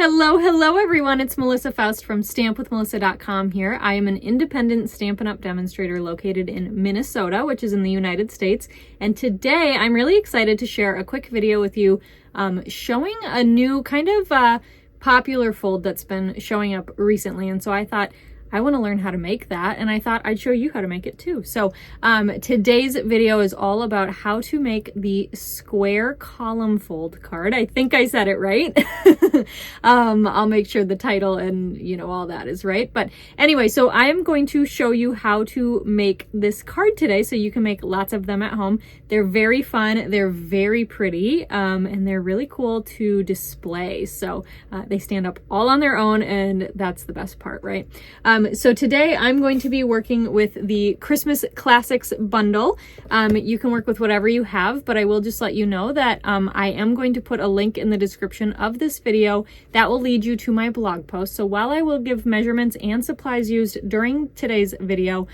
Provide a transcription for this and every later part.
Hello everyone, it's Melissa Faust from stampwithmelissa.com here. I am an independent Stampin' Up! Demonstrator located in Minnesota, which is in the United States. And today I'm really excited to share a quick video with you showing a new kind of popular fold that's been showing up recently. And so I thought, I want to learn how to make that, and I thought I'd show you how to make it too. So today's video is all about how to make the square column fold card. I think I said it right. I'll make sure the title and all that is right. But anyway, so I am going to show you how to make this card today so you can make lots of them at home. They're very fun, they're very pretty, and they're really cool to display. So they stand up all on their own, and that's the best part, right? So today I'm going to be working with the Christmas Classics bundle. You can work with whatever you have, but I will just let you know that I am going to put a link in the description of this video that will lead you to my blog post. So while I will give measurements and supplies used during today's video,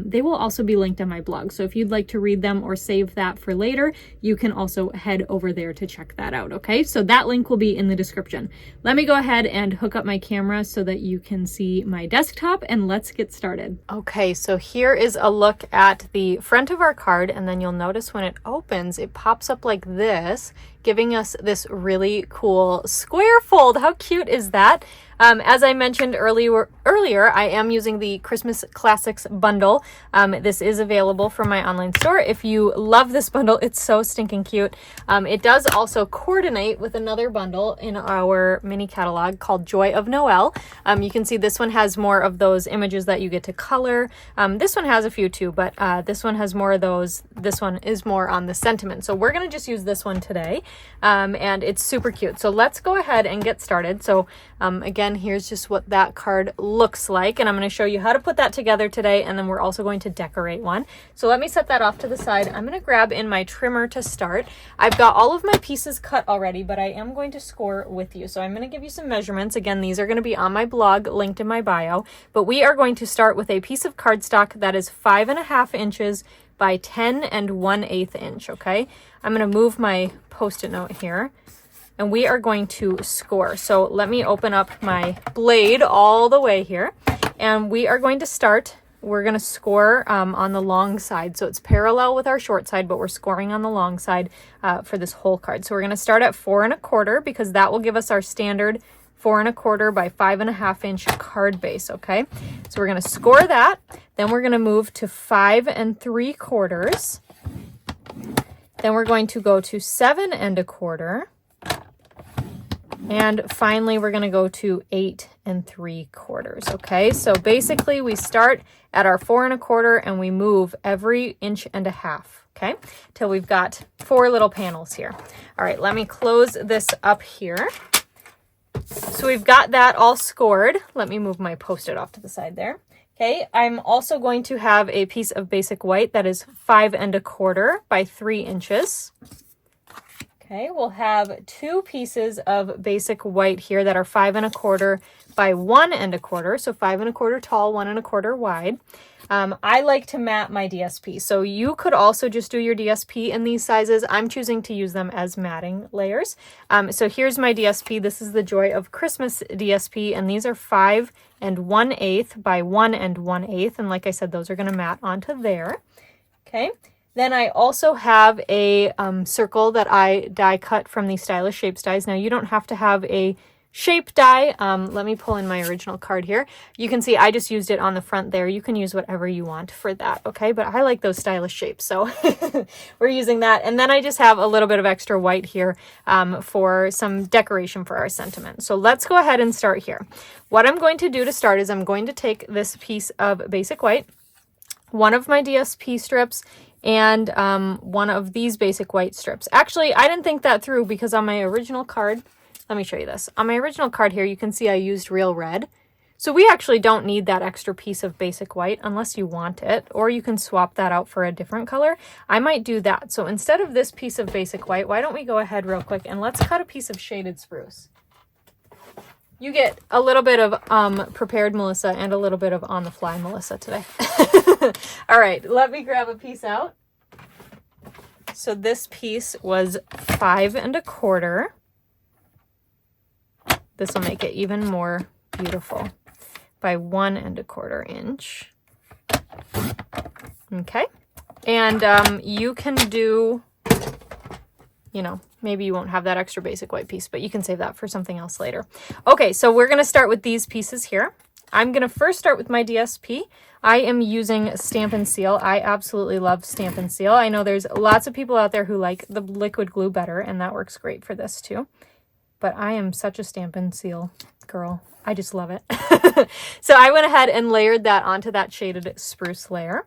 they will also be linked on my blog. So if you'd like to read them or save that for later, you can also head over there to check that out, okay? So that link will be in the description. Let me go ahead and hook up my camera so that you can see my desktop, and let's get started. Okay, so here is a look at the front of our card, and then you'll notice when it opens, it pops up like this, giving us this really cool square fold. How cute is that? As I mentioned earlier, I am using the Christmas Classics bundle. This is available from my online store. If you love this bundle, it's so stinking cute. It does also coordinate with another bundle in our mini catalog called Joy of Noel. You can see this one has more of those images that you get to color. This one has a few too, but this one has more of those. This one is more on the sentiment. So we're going to just use this one today, and it's super cute. So let's go ahead and get started. So again, here's just what that card looks like, and I'm going to show you how to put that together today, and then we're also going to decorate one. So let me set that off to the side. I'm going to grab in my trimmer to start. I've got all of my pieces cut already, but I am going to score with you. So I'm going to give you some measurements. Again, these are going to be on my blog, linked in my bio, but we are going to start with a piece of cardstock that is 5.5 inches by 10 1/8 inch, okay? I'm going to move my Post-it note here, and we are going to score. So let me open up my blade all the way here, and we are going to start. We're going to score on the long side. So it's parallel with our short side, but we're scoring on the long side for this whole card. So we're going to start at 4 1/4 because that will give us our standard 4 1/4 by 5.5 inch card base, okay? So we're going to score that. Then we're going to move to 5 3/4. Then we're going to go to 7 1/4. And finally, we're going to go to 8 3/4, okay? So basically, we start at our 4 1/4 and we move every 1.5 inches, okay? Till we've got 4 little panels here. All right, let me close this up here. So we've got that all scored. Let me move my Post-it off to the side there. Okay, I'm also going to have a piece of basic white that is 5 1/4 by 3 inches. Okay, we'll have 2 pieces of basic white here that are 5 1/4 by 1 1/4, so 5 1/4 tall, 1 1/4 wide. I like to mat my DSP, so you could also just do your DSP in these sizes. I'm choosing to use them as matting layers. So here's my DSP. This is the Joy of Christmas DSP, and these are 5 1/8 by 1 1/8, and like I said, those are going to mat onto there. Okay. Then I also have a circle that I die cut from the Stylish Shapes dies. Now, you don't have to have a shape die. Let me pull in my original card here. You can see I just used it on the front there. You can use whatever you want for that, okay? But I like those stylish shapes, so we're using that. And then I just have a little bit of extra white here for some decoration for our sentiment. So let's go ahead and start here. What I'm going to do to start is I'm going to take this piece of basic white, one of my DSP strips, and one of these basic white strips. Actually, I didn't think that through because on my original card, let me show you this. On my original card here, you can see I used real red. So we actually don't need that extra piece of basic white unless you want it, or you can swap that out for a different color. I might do that. So instead of this piece of basic white, why don't we go ahead real quick and let's cut a piece of shaded spruce. You get a little bit of prepared Melissa and a little bit of on the fly Melissa today. All right, let me grab a piece out. So this piece was 5 1/4. this will make it even more beautiful, by 1 1/4 inch. Okay, and you can do, you know, maybe you won't have that extra basic white piece, but you can save that for something else later. Okay, so we're going to start with these pieces here. I'm going to first start with my DSP. I am using Stampin' Seal. I absolutely love Stampin' Seal. I know there's lots of people out there who like the liquid glue better, and that works great for this too. But I am such a Stampin' Seal girl. I just love it. So I went ahead and layered that onto that shaded spruce layer.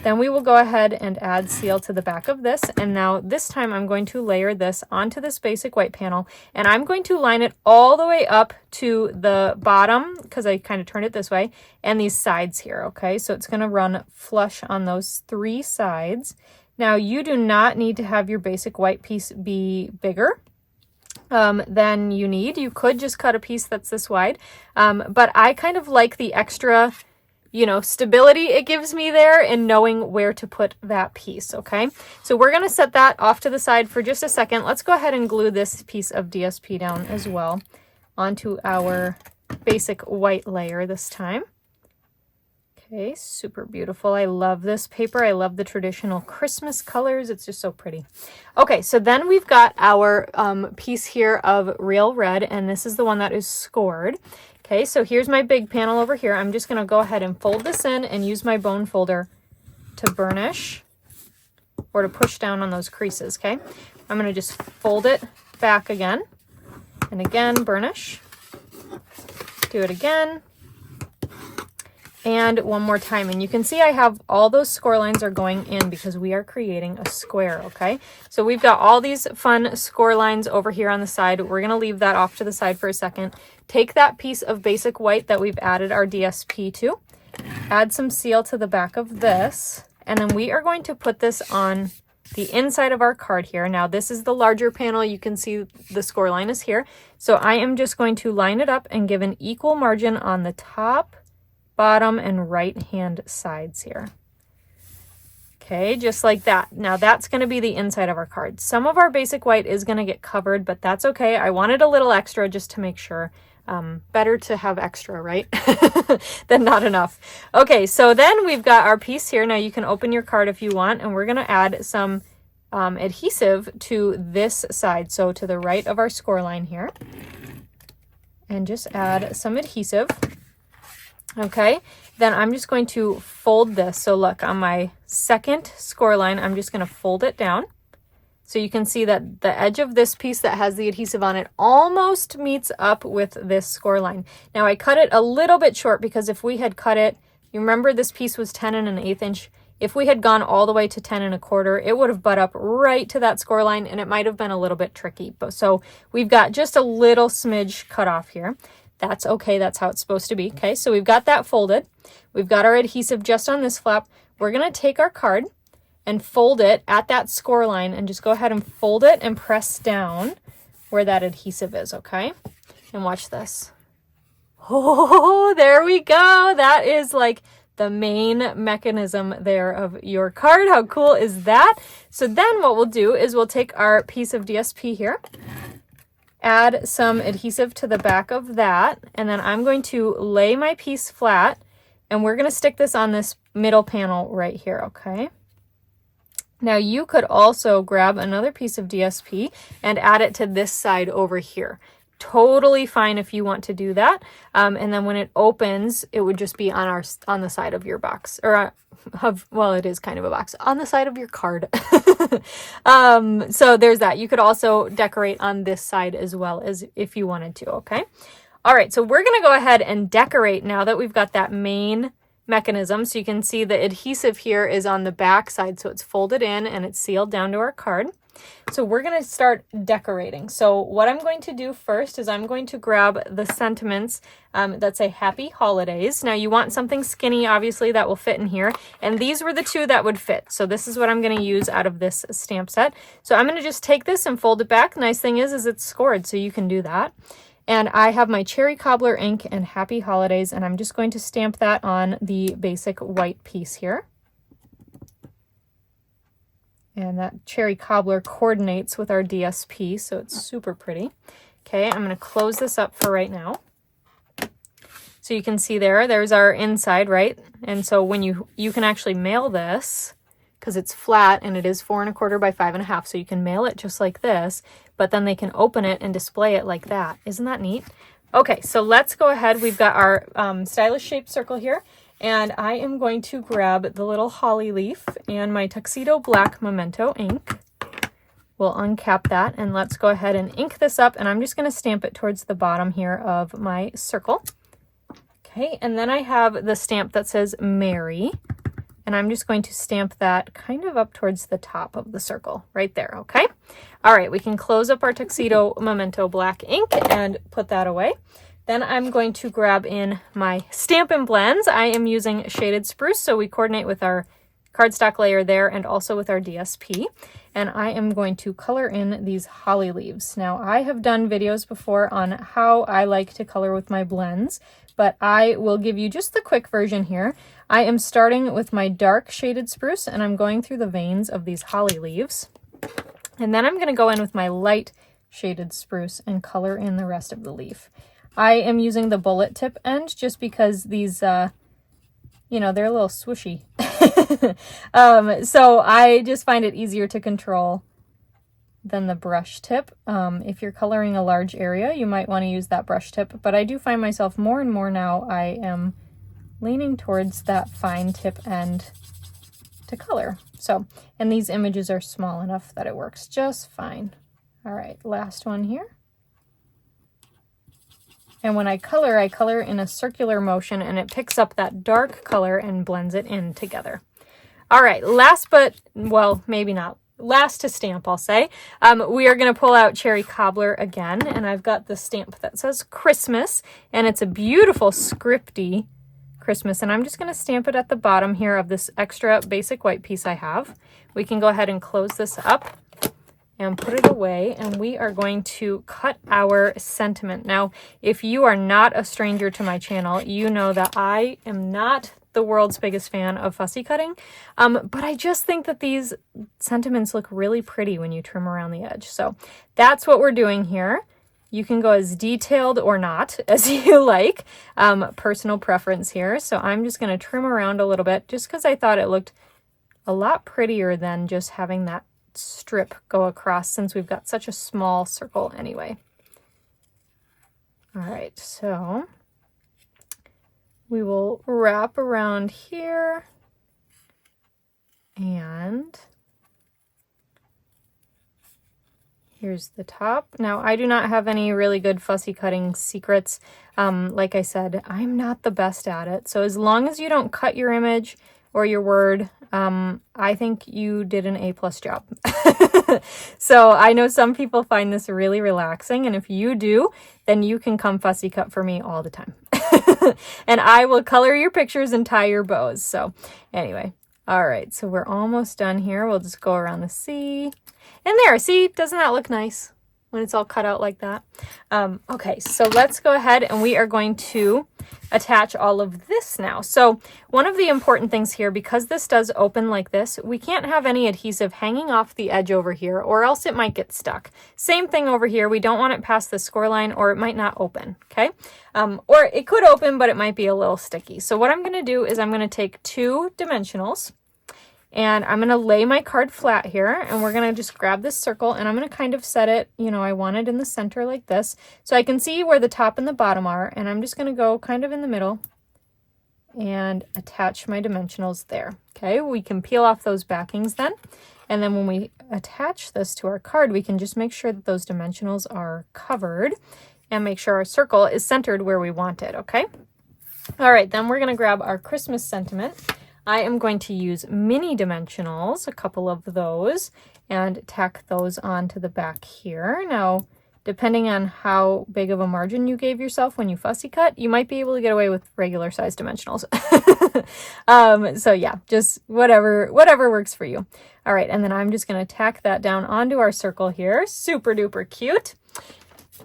Then we will go ahead and add seal to the back of this. And now this time I'm going to layer this onto this basic white panel, and I'm going to line it all the way up to the bottom, because I kind of turned it this way, and these sides here. Okay, so it's going to run flush on those 3 sides. Now you do not need to have your basic white piece be bigger than you need. You could just cut a piece that's this wide, but I kind of like the extra, you know, stability it gives me there in knowing where to put that piece. Okay, so we're going to set that off to the side for just a second. Let's go ahead and glue this piece of DSP down as well onto our basic white layer this time. Okay, super beautiful. I love this paper. I love the traditional Christmas colors. It's just so pretty. Okay, so then we've got our piece here of real red, and this is the one that is scored. Okay, so here's my big panel over here. I'm just going to go ahead and fold this in and use my bone folder to burnish or to push down on those creases. Okay, I'm going to just fold it back again and again, burnish. Do it again. And one more time, and you can see I have all those score lines are going in because we are creating a square. Okay, so we've got all these fun score lines over here on the side. We're going to leave that off to the side for a second. Take that piece of basic white that we've added our DSP to, add some seal to the back of this, and then we are going to put this on the inside of our card here. Now this is the larger panel. You can see the score line is here, so I am just going to line it up and give an equal margin on the top, bottom, and right hand sides here. Okay, just like that. Now that's going to be the inside of our card. Some of our basic white is going to get covered, but that's okay. I wanted a little extra just to make sure. Better to have extra, right? than not enough. Okay, so then we've got our piece here. Now you can open your card if you want, and we're going to add some adhesive to this side, so to the right of our score line here, and just add some adhesive. Okay, then I'm just going to fold this. So look, on my second score line, I'm just going to fold it down. So you can see that the edge of this piece that has the adhesive on it almost meets up with this score line. Now I cut it a little bit short because if we had cut it, you remember this piece was 10 1/8 inch. If we had gone all the way to 10 1/4, it would have butt up right to that score line, and it might have been a little bit tricky. But so we've got just a little smidge cut off here. That's okay. That's how it's supposed to be. Okay, so we've got that folded. We've got our adhesive just on this flap. We're going to take our card and fold it at that score line and just go ahead and fold it and press down where that adhesive is, okay? And watch this. Oh, there we go. That is like the main mechanism there of your card. How cool is that? So then what we'll do is we'll take our piece of DSP here, add some adhesive to the back of that, and then I'm going to lay my piece flat, and we're going to stick this on this middle panel right here, okay? Now you could also grab another piece of DSP and add it to this side over here. Totally fine if you want to do that. And then when it opens, it would just be on the side of your box, or well, it is kind of a box, on the side of your card. So there's that. You could also decorate on this side as well, as if you wanted to, okay? All right, so we're going to go ahead and decorate now that we've got that main mechanism. So you can see the adhesive here is on the back side, so it's folded in and it's sealed down to our card. So we're going to start decorating. So what I'm going to do first is I'm going to grab the sentiments that say Happy Holidays. Now you want something skinny, obviously, that will fit in here. And these were the two that would fit. So this is what I'm going to use out of this stamp set. So I'm going to just take this and fold it back. Nice thing is it's scored, so you can do that. And I have my Cherry Cobbler ink and Happy Holidays, and I'm just going to stamp that on the basic white piece here. And that Cherry Cobbler coordinates with our DSP, so it's super pretty. Okay, I'm going to close this up for right now. So you can see there's our inside, right? And so when you can actually mail this, because it's flat and it is 4 1/4 by 5 1/2, so you can mail it just like this, but then they can open it and display it like that. Isn't that neat? Okay, so let's go ahead. We've got our stylish shaped circle here, and I am going to grab the little holly leaf and my tuxedo black memento ink. We'll uncap that, and let's go ahead and ink this up, and I'm just going to stamp it towards the bottom here of my circle. Okay, and then I have the stamp that says Mary, and I'm just going to stamp that kind of up towards the top of the circle, right there, okay? All right, we can close up our tuxedo memento black ink and put that away. Then I'm going to grab in my Stampin' Blends. I am using Shaded Spruce, so we coordinate with our cardstock layer there and also with our DSP. And I am going to color in these holly leaves. Now, I have done videos before on how I like to color with my blends, but I will give you just the quick version here. I am starting with my dark Shaded Spruce, and I'm going through the veins of these holly leaves. And then I'm going to go in with my light Shaded Spruce and color in the rest of the leaf. I am using the bullet tip end just because these, you know, they're a little swooshy. So I just find it easier to control than the brush tip. If you're coloring a large area, you might want to use that brush tip, but I do find myself more and more now I am leaning towards that fine tip end to color. So, and these images are small enough that it works just fine. All right, last one here. And when I color in a circular motion, and it picks up that dark color and blends it in together. All right, last but, well, maybe not last to stamp, I'll say. We are going to pull out Cherry Cobbler again, and I've got the stamp that says Christmas, and it's a beautiful scripty Christmas, and I'm just going to stamp it at the bottom here of this extra basic white piece I have. We can go ahead and close this up and put it away, and we are going to cut our sentiment. Now, if you are not a stranger to my channel, you know that I am not the world's biggest fan of fussy cutting, but I just think that these sentiments look really pretty when you trim around the edge. So that's what we're doing here. You can go as detailed or not as you like, personal preference here. So I'm just going to trim around a little bit just because I thought it looked a lot prettier than just having that strip go across, since we've got such a small circle anyway. All right, so we will wrap around here, and here's the top. Now, I do not have any really good fussy cutting secrets. Like I said, I'm not the best at it. So as long as you don't cut your image or your word, I think you did an A+ job. So I know some people find this really relaxing, and if you do, then you can come fussy cut for me all the time. And I will color your pictures and tie your bows. So anyway, all right, so we're almost done here. We'll just go around the C. And there, see, doesn't that look nice when it's all cut out like that? Okay, so let's go ahead, and we are going to attach all of this now. So one of the important things here, because this does open like this, we can't have any adhesive hanging off the edge over here, or else it might get stuck. Same thing over here. We don't want it past the score line, or it might not open, okay? Or it could open, but it might be a little sticky. So what I'm going to do is I'm going to take 2 dimensionals, and I'm going to lay my card flat here, and we're going to just grab this circle, and I'm going to kind of set it, you know, I want it in the center like this, so I can see where the top and the bottom are, and I'm just going to go kind of in the middle and attach my dimensionals there. Okay, we can peel off those backings then, and then when we attach this to our card, we can just make sure that those dimensionals are covered and make sure our circle is centered where we want it, okay? All right, then we're going to grab our Christmas sentiment. I am going to use mini dimensionals, a couple of those, and tack those onto the back here. Now, depending on how big of a margin you gave yourself when you fussy cut, you might be able to get away with regular size dimensionals. So yeah, just whatever works for you. All right, and then I'm just going to tack that down onto our circle here. Super duper cute.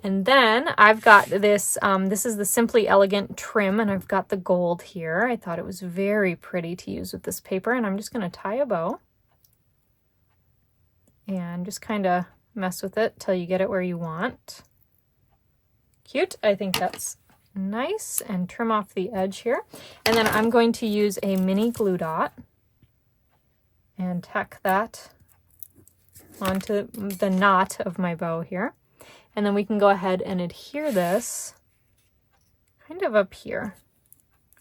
And then I've got this, this is the Simply Elegant trim, and I've got the gold here. I thought it was very pretty to use with this paper, and I'm just going to tie a bow and just kind of mess with it till you get it where you want. Cute. I think that's nice. And trim off the edge here. And then I'm going to use a mini glue dot and tack that onto the knot of my bow here. And then we can go ahead and adhere this kind of up here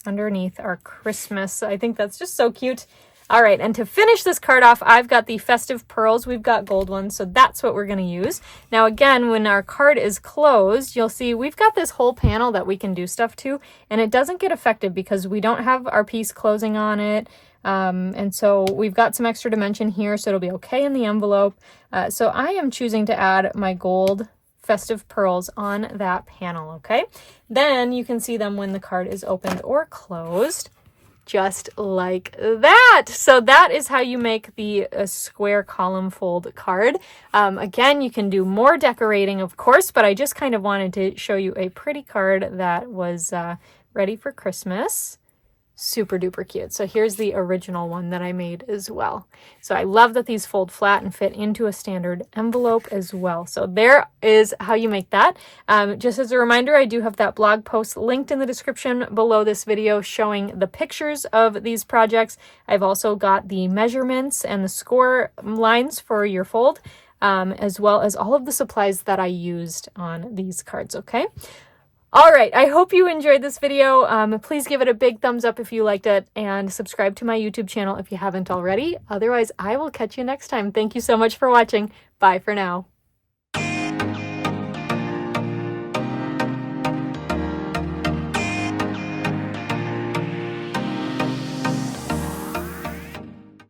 underneath our Christmas. I think that's just so cute. All right, and to finish this card off, I've got the festive pearls. We've got gold ones, so that's what we're going to use. Now again, when our card is closed, you'll see we've got this whole panel that we can do stuff to, and it doesn't get affected because we don't have our piece closing on it. And so we've got some extra dimension here, so it'll be okay in the envelope. So I am choosing to add my gold festive pearls on that panel, okay? Then you can see them when the card is opened or closed, just like that. So that is how you make the square column fold card. Again, you can do more decorating, of course, but I just kind of wanted to show you a pretty card that was ready for Christmas. Super duper cute. So here's the original one that I made as well. So I love that these fold flat and fit into a standard envelope as well. So there is how you make that. Just as a reminder, I do have that blog post linked in the description below this video showing the pictures of these projects. I've also got the measurements and the score lines for your fold, as well as all of the supplies that I used on these cards, okay? All right, I hope you enjoyed this video. Please give it a big thumbs up if you liked it, and subscribe to my YouTube channel if you haven't already. Otherwise, I will catch you next time. Thank you so much for watching. Bye for now.